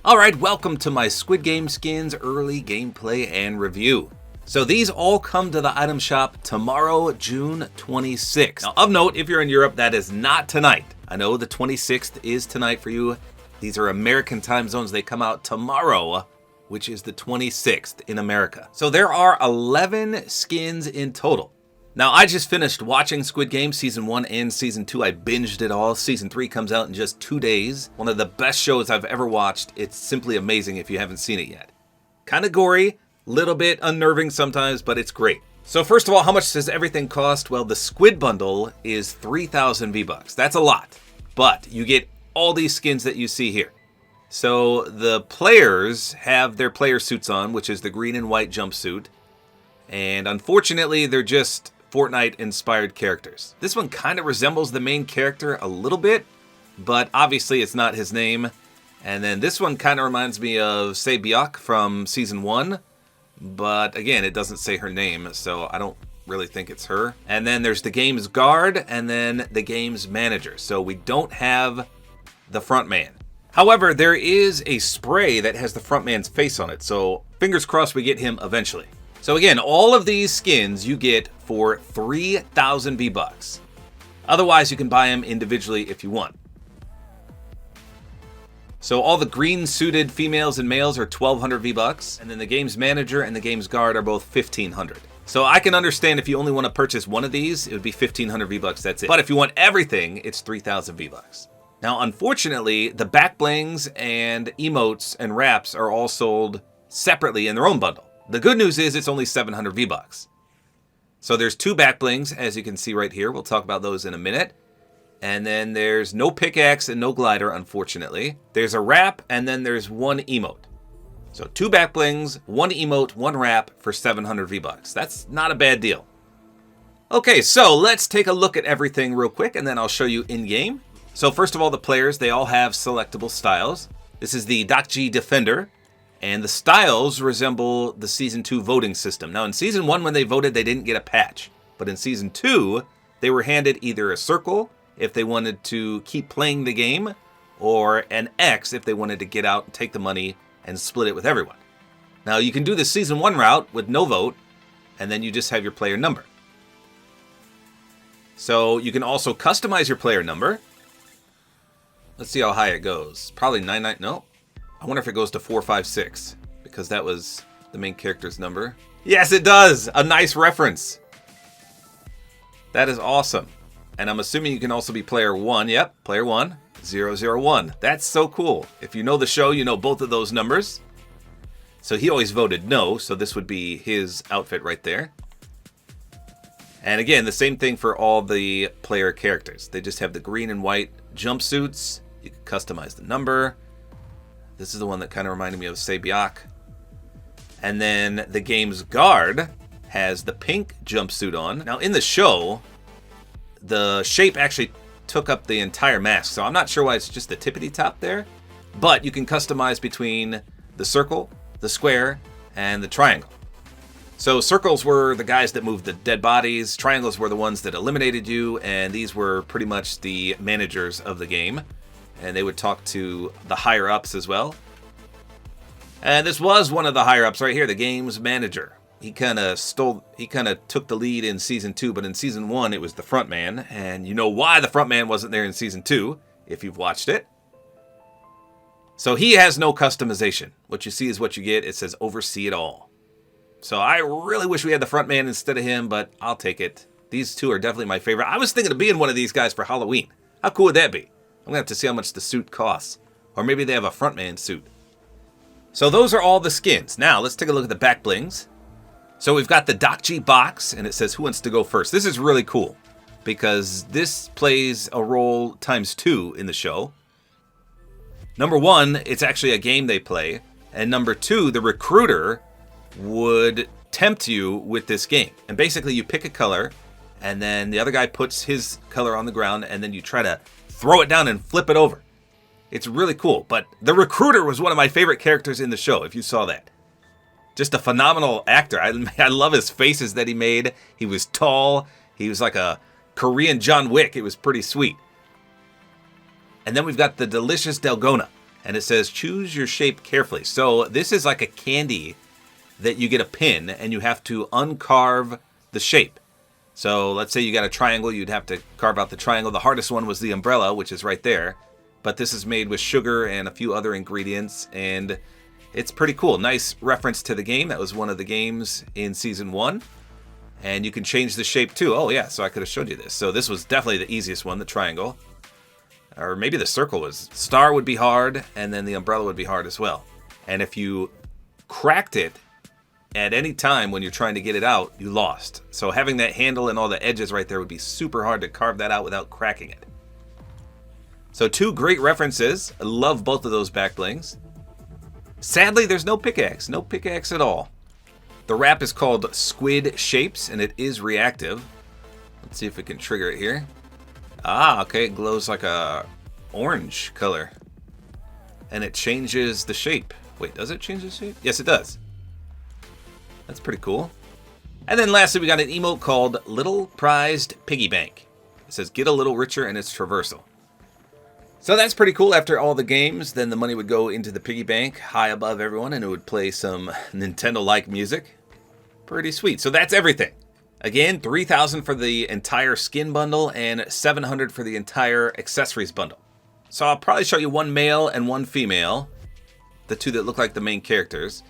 Alright, welcome to my Squid Game skins early gameplay and review. So these all come to the item shop tomorrow, June 26th. Now of note, if you're in Europe, that is not tonight. I know the 26th is tonight for you. These are American time zones. They come out tomorrow, which is the 26th in America. So there are 11 skins in total. Now, I just finished watching Squid Game Season 1 and Season 2. I binged it all. Season 3 comes out in just 2 days. One of the best shows I've ever watched. It's simply amazing if you haven't seen it yet. Kind of gory, little bit unnerving sometimes, but it's great. So first of all, how much does everything cost? Well, the Squid Bundle is 3,000 V-Bucks. That's a lot, but you get all these skins that you see here. So the players have their player suits on, which is the green and white jumpsuit. And unfortunately, they're just Fortnite-inspired characters. This one kind of resembles the main character a little bit, but obviously it's not his name. And then this one kind of reminds me of Sae from Season 1, but again, it doesn't say her name, so I don't really think it's her. And then there's the game's guard, and then the game's manager. So we don't have the front man. However, there is a spray that has the front man's face on it, so fingers crossed we get him eventually. So again, all of these skins you get for 3,000 V-Bucks. Otherwise, you can buy them individually if you want. So all the green suited females and males are 1,200 V-Bucks, and then the game's manager and the game's guard are both 1,500. So I can understand if you only want to purchase one of these, it would be 1,500 V-Bucks, that's it. But if you want everything, it's 3,000 V-Bucks. Now, unfortunately, the back blings and emotes and wraps are all sold separately in their own bundle. The good news is it's only 700 V-Bucks. So there's 2 back blings, as you can see right here. We'll talk about those in a minute. And then there's no pickaxe and no glider, unfortunately. There's a wrap, and then there's 1 emote. So 2 back blings, 1 emote, 1 wrap for 700 V-Bucks. That's not a bad deal. Okay, so let's take a look at everything real quick, and then I'll show you in-game. So first of all, the players, they all have selectable styles. This is the Dakji Defender. And the styles resemble the Season 2 voting system. Now, in Season 1, when they voted, they didn't get a patch. But in Season 2, they were handed either a circle if they wanted to keep playing the game, or an X if they wanted to get out and take the money and split it with everyone. Now, you can do the Season 1 route with no vote, and then you just have your player number. So you can also customize your player number. Let's see how high it goes. Probably 99, no. I wonder if it goes to 456, because that was the main character's number. Yes, it does! A nice reference. That is awesome. And I'm assuming you can also be player 1. Yep, player 1, 001. That's so cool. If you know the show, you know both of those numbers. So he always voted no, so this would be his outfit right there. And again, the same thing for all the player characters. They just have the green and white jumpsuits. You can customize the number. This is the one that kind of reminded me of Sae. And then the game's guard has the pink jumpsuit on. Now in the show, the shape actually took up the entire mask, so I'm not sure why it's just the tippity top there. But you can customize between the circle, the square, and the triangle. So circles were the guys that moved the dead bodies, triangles were the ones that eliminated you, and these were pretty much the managers of the game. And they would talk to the higher-ups as well. And this was one of the higher-ups right here, the game's manager. He kind of took the lead in Season 2, but in Season 1, it was the front man. And you know why the front man wasn't there in Season 2, if you've watched it. So he has no customization. What you see is what you get. It says oversee it all. So I really wish we had the front man instead of him, but I'll take it. These two are definitely my favorite. I was thinking of being one of these guys for Halloween. How cool would that be? I'm going to have to see how much the suit costs. Or maybe they have a frontman suit. So those are all the skins. Now, let's take a look at the back blings. So we've got the Dakji box, and it says who wants to go first. This is really cool, because this plays a role ×2 in the show. Number 1, it's actually a game they play. And number 2, the recruiter would tempt you with this game. And basically, you pick a color, and then the other guy puts his color on the ground, and then you try to throw it down and flip it over. It's really cool. But the recruiter was one of my favorite characters in the show, if you saw that. Just a phenomenal actor. I love his faces that he made. He was tall. He was like a Korean John Wick. It was pretty sweet. And then we've got the delicious Dalgona. And it says, choose your shape carefully. So this is like a candy that you get a pin, and you have to uncarve the shape. So let's say you got a triangle, you'd have to carve out the triangle. The hardest one was the umbrella, which is right there. But this is made with sugar and a few other ingredients, and it's pretty cool. Nice reference to the game. That was one of the games in Season 1. And you can change the shape too. Oh yeah, so I could have showed you this. So this was definitely the easiest one, the triangle. Or maybe the circle was. Star would be hard, and then the umbrella would be hard as well. And if you cracked it at any time when you're trying to get it out, you lost. So having that handle and all the edges right there would be super hard to carve that out without cracking it. So 2 great references. I love both of those back blings. Sadly, there's no pickaxe. No pickaxe at all. The wrap is called Squid Shapes, and it is reactive. Let's see if we can trigger it here. Ah, okay, it glows like a orange color. And it changes the shape. Wait, does it change the shape? Yes, it does. That's pretty cool. And then lastly, we got an emote called Little Prized Piggy Bank. It says, get a little richer, and it's traversal. So that's pretty cool. After all the games, then the money would go into the piggy bank high above everyone, and it would play some Nintendo-like music. Pretty sweet. So that's everything. Again, $3,000 for the entire skin bundle and $700 for the entire accessories bundle. So I'll probably show you one male and one female, the 2 that look like the main characters.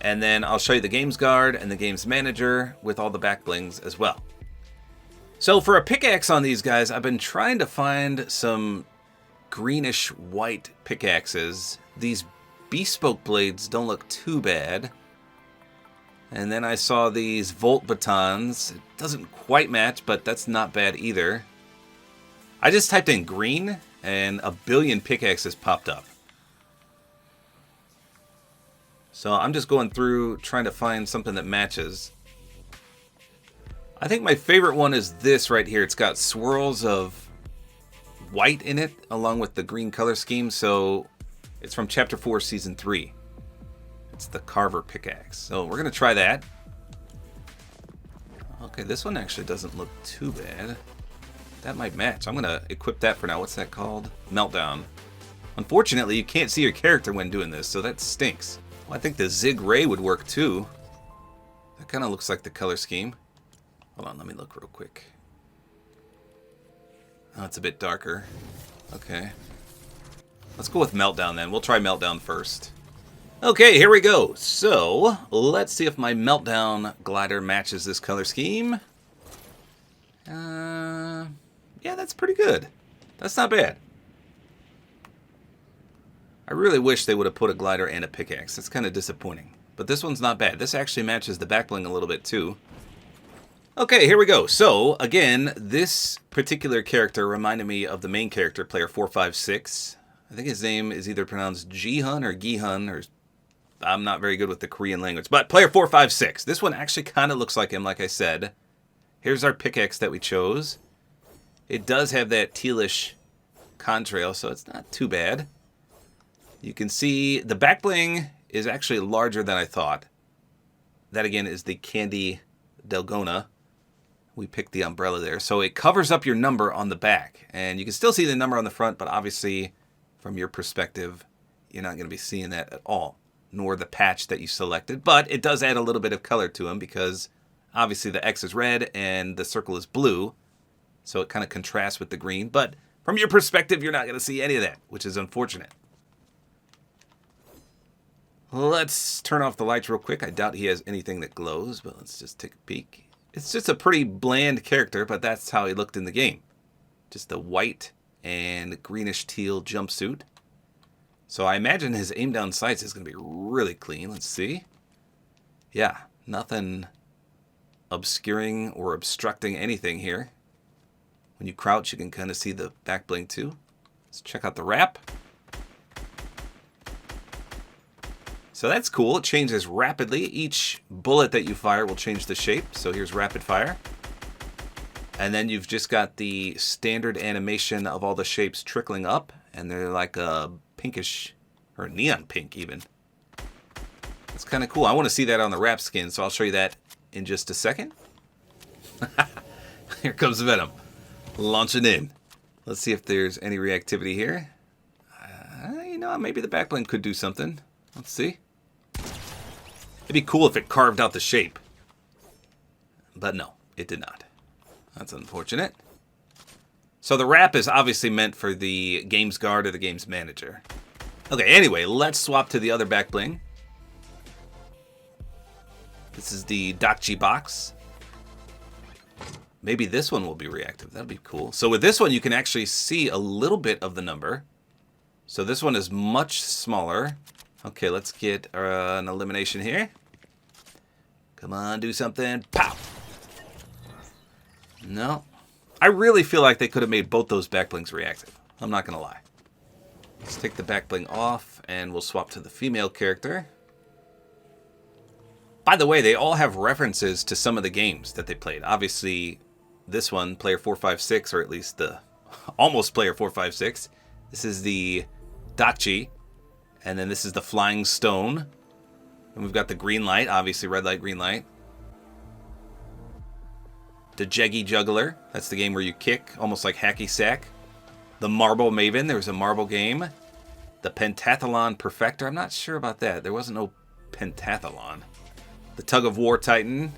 And then I'll show you the games guard and the games manager with all the back blings as well. So for a pickaxe on these guys, I've been trying to find some greenish white pickaxes. These bespoke blades don't look too bad. And then I saw these volt batons. It doesn't quite match, but that's not bad either. I just typed in green and a billion pickaxes popped up. So I'm just going through trying to find something that matches. I think my favorite one is this right here. It's got swirls of white in it along with the green color scheme. So it's from Chapter 4, Season 3. It's the Carver pickaxe. So we're going to try that. Okay, this one actually doesn't look too bad. That might match. I'm going to equip that for now. What's that called? Meltdown. Unfortunately, you can't see your character when doing this, so that stinks. Well, I think the Zig Ray would work too. That kind of looks like the color scheme. Hold on, let me look real quick. Oh, it's a bit darker. Okay. Let's go with Meltdown then. We'll try Meltdown first. Okay, here we go. So, let's see if my Meltdown glider matches this color scheme. Yeah, that's pretty good. That's not bad. I really wish they would have put a glider and a pickaxe. That's kind of disappointing. But this one's not bad. This actually matches the back bling a little bit too. Okay, here we go. So, again, this particular character reminded me of the main character, player 456. I think his name is either pronounced Jihun or Gihun, or I'm not very good with the Korean language. But player 456. This one actually kind of looks like him, like I said. Here's our pickaxe that we chose. It does have that tealish contrail, so it's not too bad. You can see the back bling is actually larger than I thought. That, again, is the Candy Delgona. We picked the umbrella there. So it covers up your number on the back. And you can still see the number on the front, but obviously, from your perspective, you're not going to be seeing that at all, nor the patch that you selected. But it does add a little bit of color to him because obviously the X is red and the circle is blue. So it kind of contrasts with the green. But from your perspective, you're not going to see any of that, which is unfortunate. Let's turn off the lights real quick. I doubt he has anything that glows, but let's just take a peek. It's just a pretty bland character, but that's how he looked in the game. Just a white and greenish teal jumpsuit. So I imagine his aim down sights is going to be really clean. Let's see. Yeah, nothing obscuring or obstructing anything here. When you crouch, you can kind of see the back bling too. Let's check out the wrap. So that's cool. It changes rapidly. Each bullet that you fire will change the shape. So here's rapid fire. And then you've just got the standard animation of all the shapes trickling up. And they're like a pinkish, or neon pink even. That's kind of cool. I want to see that on the wrap skin, so I'll show you that in just a second. Here comes Venom. Launching in. Let's see if there's any reactivity here. you know, maybe the back bling could do something. Let's see. It'd be cool if it carved out the shape. But no, it did not. That's unfortunate. So the wrap is obviously meant for the games guard or the games manager. Okay, anyway, let's swap to the other back bling. This is the Dakji box. Maybe this one will be reactive. That'll be cool. So with this one, you can actually see a little bit of the number. So this one is much smaller. Okay, let's get an elimination here. Come on, do something. Pow! No. I really feel like they could have made both those back blings reactive. I'm not going to lie. Let's take the back bling off, and we'll swap to the female character. By the way, they all have references to some of the games that they played. Obviously, this one, player 456, or at least the almost player 456. This is the Dakji. And then this is the Flying Stone. And we've got the green light, obviously red light, green light. The Jeggy Juggler. That's the game where you kick, almost like hacky sack. The Marble Maven. There was a marble game. The Pentathlon Perfector. I'm not sure about that. There wasn't no pentathlon. The Tug of War Titan.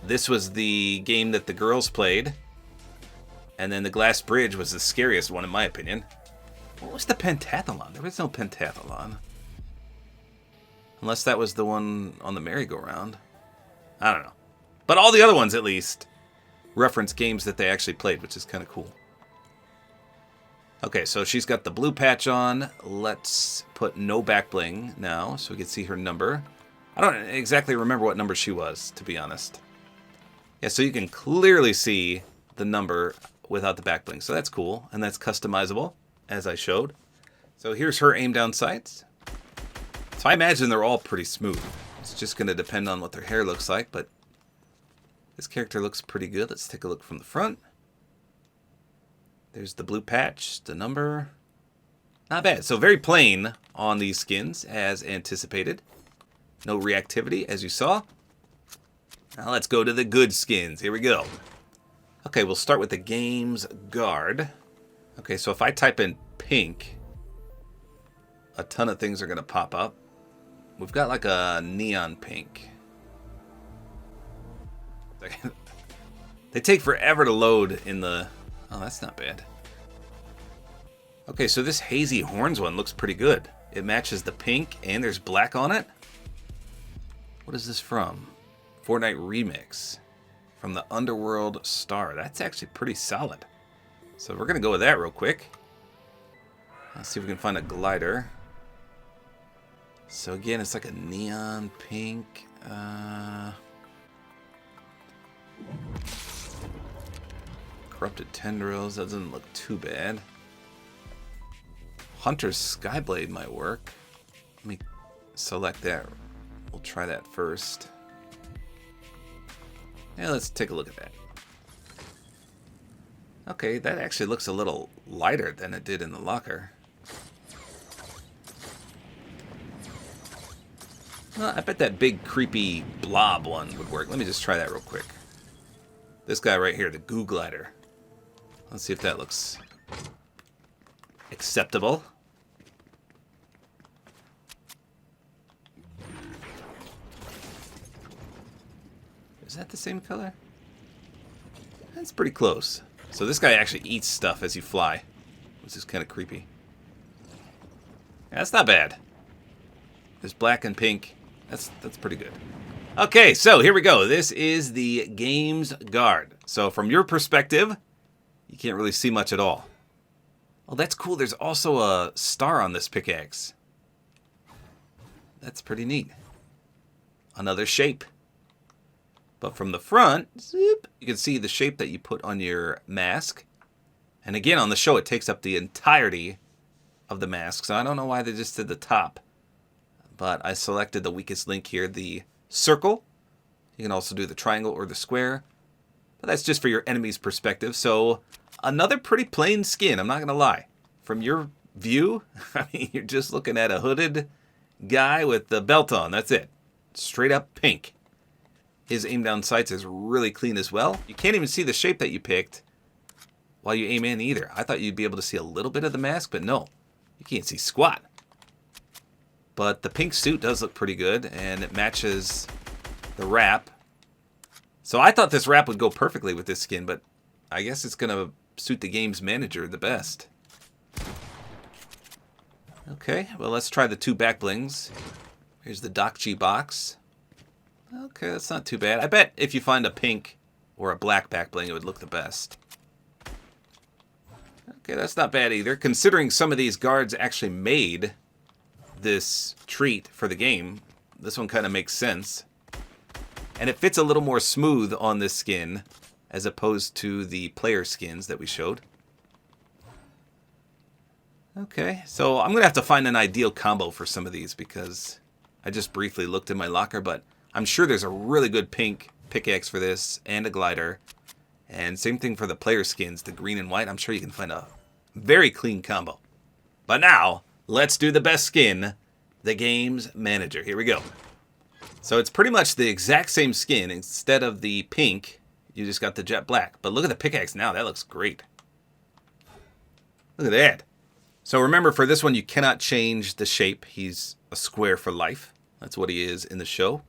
This was the game that the girls played. And then the Glass Bridge was the scariest one, in my opinion. What was the pentathlon? There was no pentathlon. Unless that was the one on the merry-go-round. I don't know. But all the other ones, at least, reference games that they actually played, which is kind of cool. Okay, so she's got the blue patch on. Let's put no back bling now so we can see her number. I don't exactly remember what number she was, to be honest. Yeah, so you can clearly see the number without the back bling. So that's cool, and that's customizable, as I showed. So here's her aim down sights. So I imagine they're all pretty smooth. It's just going to depend on what their hair looks like, but this character looks pretty good. Let's take a look from the front. There's the blue patch, the number. Not bad. So very plain on these skins, as anticipated. No reactivity, as you saw. Now let's go to the good skins. Here we go. Okay, we'll start with the games guard. Okay, so if I type in pink, a ton of things are going to pop up. We've got like a neon pink. They take forever to load in the... Oh, that's not bad. Okay, so this Hazy Horns one looks pretty good. It matches the pink and there's black on it. What is this from? Fortnite Remix. From the Underworld Star. That's actually pretty solid. So we're going to go with that real quick. Let's see if we can find a glider. So again, it's like a neon pink. Corrupted Tendrils. That doesn't look too bad. Hunter's Skyblade might work. Let me select that. We'll try that first. Yeah, let's take a look at that. Okay, that actually looks a little lighter than it did in the locker. Well, I bet that big creepy blob one would work. Let me just try that real quick. This guy right here, the Goo Glider. Let's see if that looks acceptable. Is that the same color? That's pretty close. So this guy actually eats stuff as you fly, which is kind of creepy. Yeah, that's not bad. There's black and pink. That's pretty good. Okay, so here we go. This is the games guard. So from your perspective, you can't really see much at all. Oh, that's cool. There's also a star on this pickaxe. That's pretty neat. Another shape. But from the front, zoop, you can see the shape that you put on your mask. And again, on the show, it takes up the entirety of the mask. So I don't know why they just did the top. But I selected the weakest link here, the circle. You can also do the triangle or the square. But that's just for your enemy's perspective. So another pretty plain skin, I'm not going to lie. From your view, I mean, you're just looking at a hooded guy with the belt on. That's it. Straight up pink. His aim down sights is really clean as well. You can't even see the shape that you picked. while you aim in either. I thought you'd be able to see a little bit of the mask, but no. You can't see squat. But the pink suit does look pretty good, and it matches the wrap. So I thought this wrap would go perfectly with this skin, but I guess it's going to suit the game's manager the best. Okay, well, let's try the 2 back blings. Here's the Doc G box. Okay, that's not too bad. I bet if you find a pink or a black back bling, it would look the best. Okay, that's not bad either. Considering some of these guards actually made this treat for the game, this one kind of makes sense. And it fits a little more smooth on this skin as opposed to the player skins that we showed. Okay, so I'm going to have to find an ideal combo for some of these because I just briefly looked in my locker, but I'm sure there's a really good pink pickaxe for this and a glider. And same thing for the player skins, the green and white. I'm sure you can find a very clean combo. But now, let's do the best skin, the game's manager. Here we go. So it's pretty much the exact same skin. Instead of the pink, you just got the jet black. But look at the pickaxe now. That looks great. Look at that. So remember, for this one, you cannot change the shape. He's a square for life. That's what he is in the show.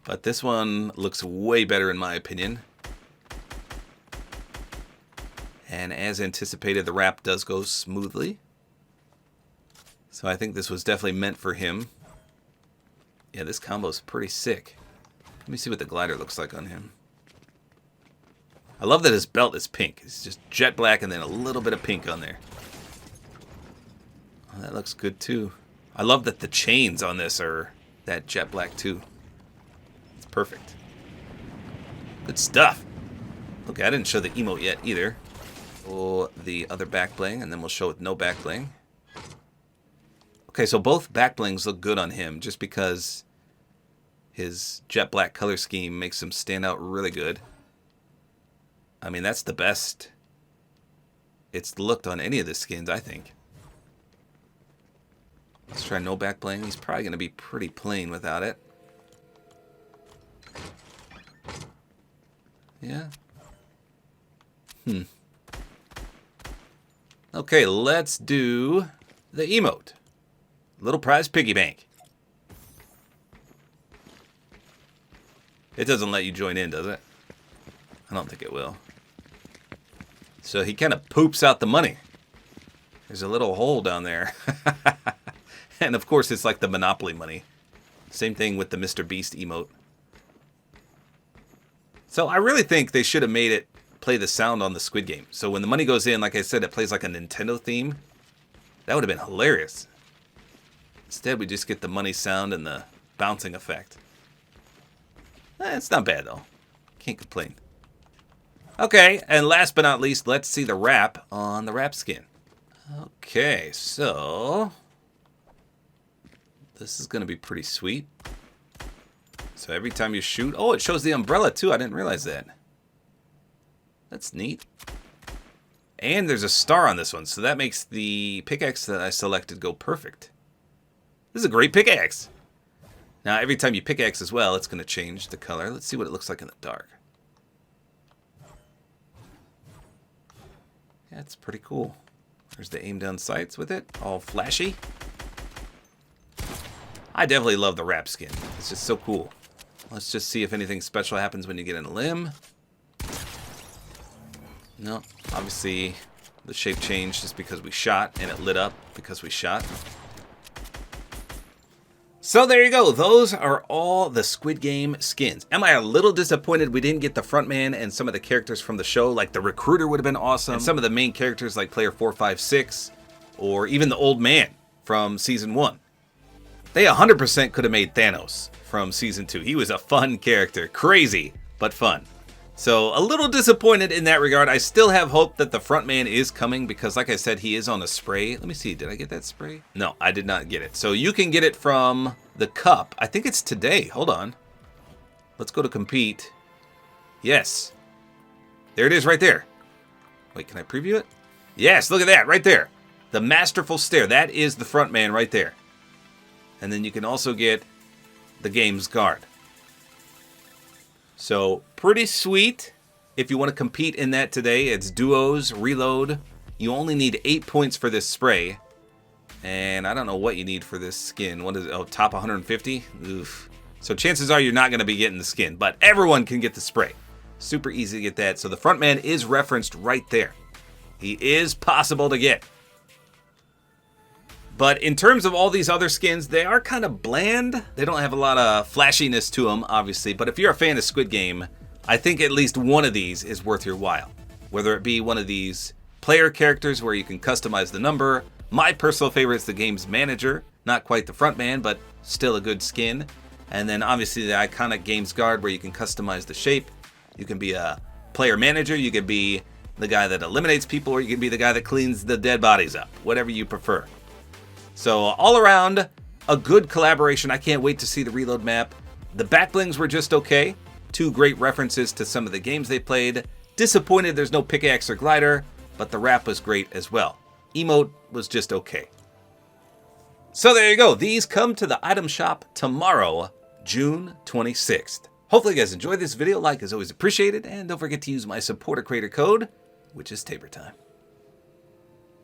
But this one looks way better in my opinion. And as anticipated, the wrap does go smoothly. So I think this was definitely meant for him. Yeah, this combo is pretty sick. Let me see what the glider looks like on him. I love that his belt is pink. It's just jet black and then a little bit of pink on there. Oh, that looks good too. I love that the chains on this are that jet black too. It's perfect. Good stuff. Okay, I didn't show the emote yet either. Or the other back bling, and then we'll show with no back bling. Okay, so both back blings look good on him just because his jet black color scheme makes him stand out really good. I mean, that's the best it's looked on any of the skins, I think. Let's try no back bling. He's probably going to be pretty plain without it. Yeah. Okay, let's do the emote. Little prize piggy bank. It doesn't let you join in, does it? I don't think it will. So he kind of poops out the money. There's a little hole down there. And of course, it's like the Monopoly money. Same thing with the Mr. Beast emote. So I really think they should have made it play the sound on the Squid Game. So when the money goes in, like I said, it plays like a Nintendo theme. That would have been hilarious. Instead, we just get the money sound and the bouncing effect. It's not bad, though. Can't complain. Okay, and last but not least, let's see the wrap on the wrap skin. Okay, so this is going to be pretty sweet. So every time you shoot... Oh, it shows the umbrella, too. I didn't realize that. That's neat. And there's a star on this one, so that makes the pickaxe that I selected go perfect. This is a great pickaxe. Now, every time you pickaxe as well, it's going to change the color. Let's see what it looks like in the dark. Yeah, it's pretty cool. There's the aim down sights with it, all flashy. I definitely love the wrap skin. It's just so cool. Let's just see if anything special happens when you get in a limb. No, obviously the shape changed just because we shot, and it lit up because we shot. So there you go. Those are all the Squid Game skins. Am I a little disappointed we didn't get the frontman and some of the characters from the show? Like the recruiter would have been awesome. And some of the main characters like player 456 or even the old man from season 1. They 100% could have made Thanos from season 2. He was a fun character. Crazy, but fun. So a little disappointed in that regard. I still have hope that the frontman is coming because, like I said, he is on a spray. Let me see. Did I get that spray? No, I did not get it. So you can get it from the cup. I think it's today. Hold on. Let's go to compete. Yes. There it is right there. Wait, can I preview it? Yes, look at that right there. The masterful stare. That is the frontman right there. And then you can also get the game's guard. So, pretty sweet if you want to compete in that today, it's duos, reload. You only need 8 points for this spray. And I don't know what you need for this skin. What is it? Oh, top 150? Oof. So chances are you're not going to be getting the skin, but everyone can get the spray. Super easy to get that. So the front man is referenced right there. He is possible to get. But in terms of all these other skins, they are kind of bland. They don't have a lot of flashiness to them, obviously. But if you're a fan of Squid Game, I think at least one of these is worth your while. Whether it be one of these player characters where you can customize the number. My personal favorite is the game's manager. Not quite the front man, but still a good skin. And then obviously the iconic game's guard where you can customize the shape. You can be a player manager. You can be the guy that eliminates people, or you can be the guy that cleans the dead bodies up. Whatever you prefer. So all around, a good collaboration. I can't wait to see the reload map. The back blings were just okay. 2 great references to some of the games they played. Disappointed there's no pickaxe or glider, but the wrap was great as well. Emote was just okay. So there you go. These come to the item shop tomorrow, June 26th. Hopefully you guys enjoyed this video. Like is always appreciated. And don't forget to use my Support-A-Creator code, which is tabortime.